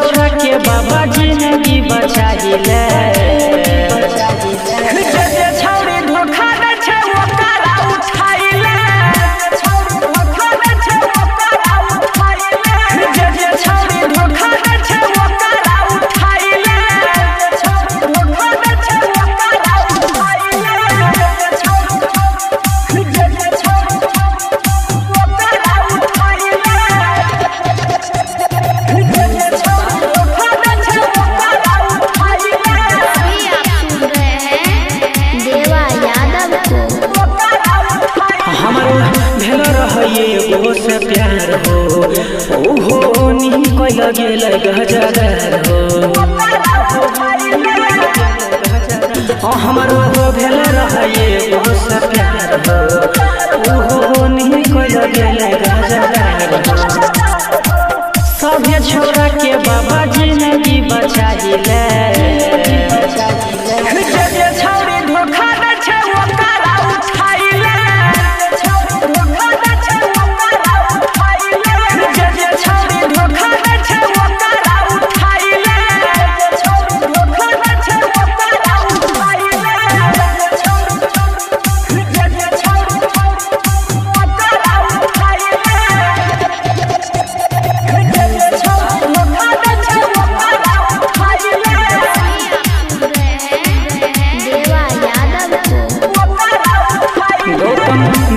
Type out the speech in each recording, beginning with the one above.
छोरा के बाबा जिंदगी बचाइले वो से प्यार हो ओहो नी कोई गेल गजदार हो हमर हो भेल रहे वो से प्यार हो ओहो नी कोई गेल गजदार सब छोरा के बाबा जिंदगी बचाइले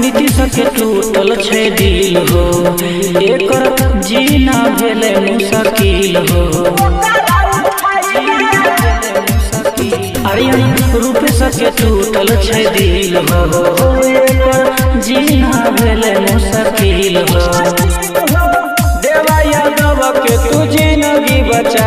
नीतीश के टूटल छे दिल हो एकर जीना भेले मुश्किल हो अरे रूपेश के टूटल छे दिल हो एकर जीना भेले मुश्किल हो देवा यादव के तू जिंदगी बचा